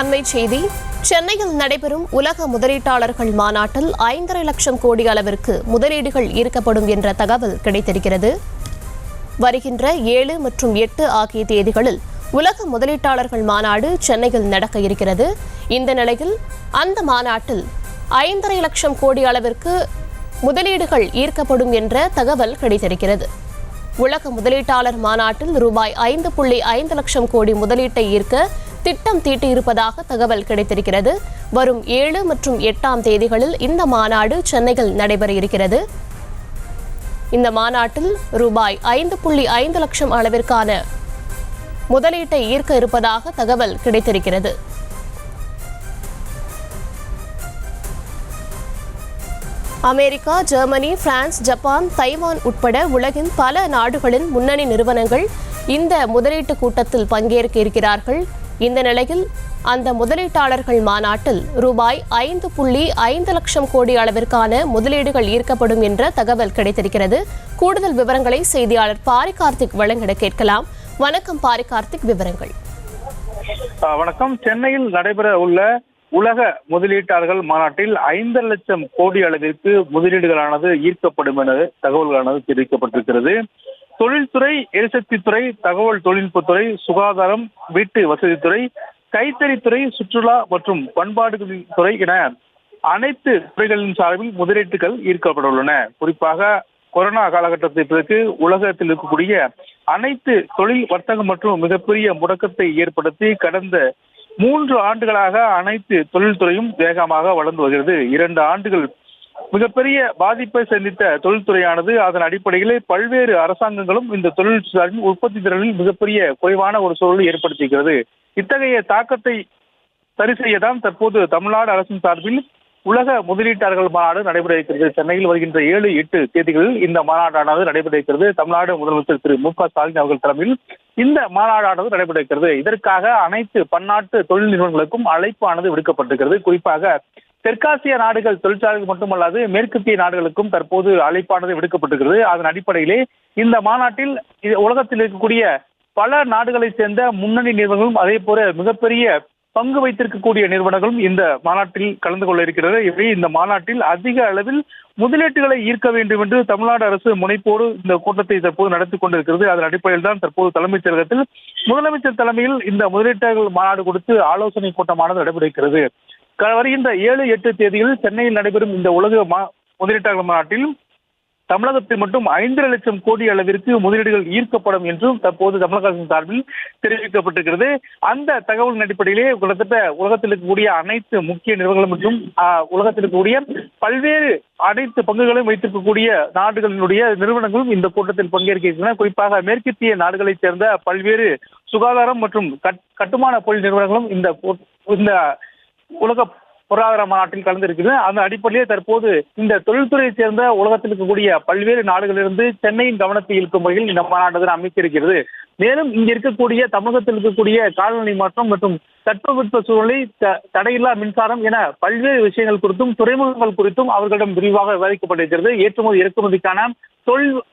அண்மை செய்தி. சென்னையில் நடைபெறும் உலக முதலீட்டாளர்கள் மாநாட்டில் 5.5 லட்சம் கோடி அளவிற்கு முதலீடுகள் ஈர்க்கப்படும் என்ற தகவல் கிடைத்திருக்கிறது. வருகின்ற 7 மற்றும் 8 ஆகிய தேதிகளில் உலக முதலீட்டாளர்கள் மாநாடு சென்னையில் நடக்க இருக்கிறது. இந்த நிலையில் அந்த மாநாட்டில் 5.5 லட்சம் கோடி அளவிற்கு முதலீடுகள் ஈர்க்கப்படும் என்ற தகவல் கிடைத்திருக்கிறது. உலக முதலீட்டாளர் மாநாட்டில் ரூபாய் 5.5 லட்சம் கோடி முதலீட்டை ஈர்க்க திட்டம் தீட்டியிருப்பதாக தகவல் கிடைத்திருக்கிறது. வரும் 7 மற்றும் 8ஆம் தேதிகளில் இந்த மாநாடு சென்னையில் நடைபெற இருக்கிறது. இந்த மாநாட்டில் ரூபாய் 5.5 லட்சம் அளவிற்கான முதலீட்டை ஈர்க்க இருப்பதாக தகவல் கிடைத்திருக்கிறது. America, Germany, France, Japan, Taiwan உட்பட உலகின் பல நாடுகளின் முன்னணி நிறுவனங்கள் இந்த முதலீட்டு கூட்டத்தில் பங்கேற்க இருக்கிறார்கள். இந்த நிலையில் அந்த முதலீட்டாளர்கள் மாநாட்டில் ரூபாய் 5.5 லட்சம் கோடி அளவிற்கான முதலீடுகள் ஈர்க்கப்படும் என்ற தகவல் கிடைத்திருக்கிறது. கூடுதல் விவரங்களை செய்தியாளர் பாரி கார்த்திக் வழங்கிட கேட்கலாம். வணக்கம் பாரி கார்த்திக், விவரங்கள். வணக்கம். சென்னையில் நடைபெற உள்ள உலக முதலீட்டாளர்கள் மாநாட்டில் 5 லட்சம் கோடி அளவிற்கு முதலீடுகளானது ஈர்க்கப்படும் என தகவல்களானது தெரிவிக்கப்பட்டிருக்கிறது. தொழில்துறை, எரிசக்தித்துறை, தகவல் தொழில்நுட்பத்துறை, சுகாதாரம், வீட்டு வசதித்துறை, கைத்தறித்துறை, சுற்றுலா மற்றும் பண்பாடுகளின் துறை என அனைத்து துறைகளின் சார்பில் முதலீட்டுகள் ஈர்க்கப்பட உள்ளன. குறிப்பாக கொரோனா காலகட்டத்தை பிறகு உலகத்தில் இருக்கக்கூடிய அனைத்து தொழில் வர்த்தகம் மற்றும் மிகப்பெரிய முடக்கத்தை ஏற்படுத்தி கடந்த 3 ஆண்டுகளாக அனைத்து தொழில்துறையும் வேகமாக வளர்ந்து வருகிறது. 2 ஆண்டுகள் மிகப்பெரிய பாதிப்பை சந்தித்த தொழில்துறையானது அதன் அடிப்படையிலே பல்வேறு அரசாங்கங்களும் இந்த தொழில் சார்பில் உற்பத்தி திறனில் மிகப்பெரிய குறைவான ஒரு சூழலை ஏற்படுத்தியிருக்கிறது. இத்தகைய தாக்கத்தை சரி செய்யதான் தற்போது தமிழ்நாடு அரசின் சார்பில் உலக முதலீட்டாளர்கள் மாநாடு நடைபெற இருக்கிறது. சென்னையில் வருகின்ற 7, 8 தேதிகளில் இந்த மாநாடானது நடைபெற இருக்கிறது. தமிழ்நாடு முதலமைச்சர் திரு மு க ஸ்டாலின் அவர்கள் தலைமையில் இந்த மாநாடானது நடைபெற இருக்கிறது. இதற்காக அனைத்து பன்னாட்டு தொழில் நிறுவனங்களுக்கும் அழைப்பானது விடுக்கப்பட்டிருக்கிறது. குறிப்பாக தெற்காசிய நாடுகள் தொழிற்சாலைகள் மட்டுமல்லாது மேற்கத்திய நாடுகளுக்கும் தற்போது அழைப்பானது விடுக்கப்பட்டிருக்கிறது. அதன் அடிப்படையிலே இந்த மாநாட்டில் உலகத்தில் இருக்கக்கூடிய பல நாடுகளைச் சேர்ந்த முன்னணி நிறுவனங்களும் அதே போல மிகப்பெரிய பங்கு வைத்திருக்கக்கூடிய நிறுவனங்களும் இந்த மாநாட்டில் கலந்து கொள்ள இருக்கிறது. இவை இந்த மாநாட்டில் அதிக அளவில் முதலீட்டுகளை ஈர்க்க வேண்டும் என்று தமிழ்நாடு அரசு முனைப்போடு இந்த கூட்டத்தை தற்போது நடத்தி கொண்டிருக்கிறது. அதன் அடிப்படையில் தான் தற்போது தலைமைச் செயலகத்தில் முதலமைச்சர் தலைமையில் இந்த முதலீட்டாளர்கள் மாநாடு கொடுத்து ஆலோசனை கூட்டமானது நடைபெறுகிறது. வருகின்ற 7, 8 தேதிகளில் சென்னையில் நடைபெறும் இந்த உலக முதலீட்டாளர்கள் மாநாட்டில் தமிழகத்தில் மட்டும் 5 லட்சம் கோடி அளவிற்கு முதலீடுகள் ஈர்க்கப்படும் என்றும் தற்போது தமிழக அரசின் சார்பில் தெரிவிக்கப்பட்டிருக்கிறது. அந்த தகவலின் அடிப்படையிலே கிட்டத்தட்ட உலகத்தில் இருக்கக்கூடிய அனைத்து முக்கிய நிறுவனங்கள் மற்றும் உலகத்தில் இருக்கக்கூடிய பல்வேறு அனைத்து பங்குகளையும் வைத்திருக்கக்கூடிய நாடுகளினுடைய நிறுவனங்களும் இந்த கூட்டத்தில் பங்கேற்கின்றன. குறிப்பாக மேற்கத்திய நாடுகளைச் சேர்ந்த பல்வேறு சுகாதாரம் மற்றும் கட்டுமான பொருள் நிறுவனங்களும் இந்த உலக பொருளாதார மாநாட்டில் கலந்திருக்கிறது. அந்த அடிப்படையிலே தற்போது இந்த தொழில்துறையை சேர்ந்த உலகத்தில் இருக்கக்கூடிய பல்வேறு நாடுகளிலிருந்து சென்னையின் கவனத்தை ஈர்க்கும் வகையில் இந்த மாநாடு அமைத்திருக்கிறது. மேலும் இங்க இருக்கக்கூடிய தமிழகத்தில் இருக்கக்கூடிய காலநிலை மாற்றம் மற்றும் தட்பவெட்ப சூழ்நிலை, தடையில்லா மின்சாரம் என பல்வேறு விஷயங்கள் குறித்தும் துறைமுகங்கள் குறித்தும் அவர்களிடம் விரிவாக விவாதிக்கப்பட்டிருக்கிறது. ஏற்றுமதி இறக்குமதிக்கான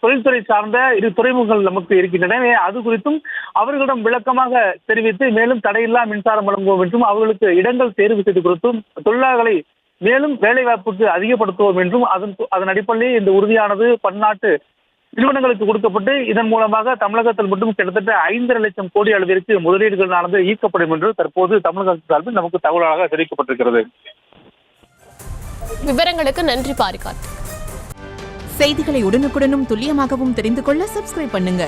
தொழில்துறை சார்ந்த 2 துறைமுகங்கள் நமக்கு இருக்கின்றன. அது குறித்தும் அவர்களிடம் விளக்கமாக தெரிவித்து மேலும் தடையில்லா மின்சாரம் வழங்குவோம் என்றும் அவர்களுக்கு இடங்கள் தேர்வு செய்து கொடுத்தும் தொழிலாளர்களை மேலும் வேலைவாய்ப்புக்கு அதிகப்படுத்துவோம் என்றும் அதன் அடிப்படையில் இந்த உறுதியானது பன்னாட்டு நிறுவனங்களுக்கு கொடுக்கப்பட்டு இதன் மூலமாக தமிழகத்தில் மட்டும் கிட்டத்தட்ட 5.5 லட்சம் கோடி அளவிற்கு முதலீடுகளானது ஈர்க்கப்படும் என்று தற்போது தமிழக அரசு சார்பில் நமக்கு தகவலாக தெரிவிக்கப்பட்டிருக்கிறது. விவரங்களுக்கு நன்றி பாரி கார்த்திக். செய்திகளை உடனுக்குடனும் துல்லியமாகவும் தெரிந்து கொள்ள சப்ஸ்கிரைப் பண்ணுங்க.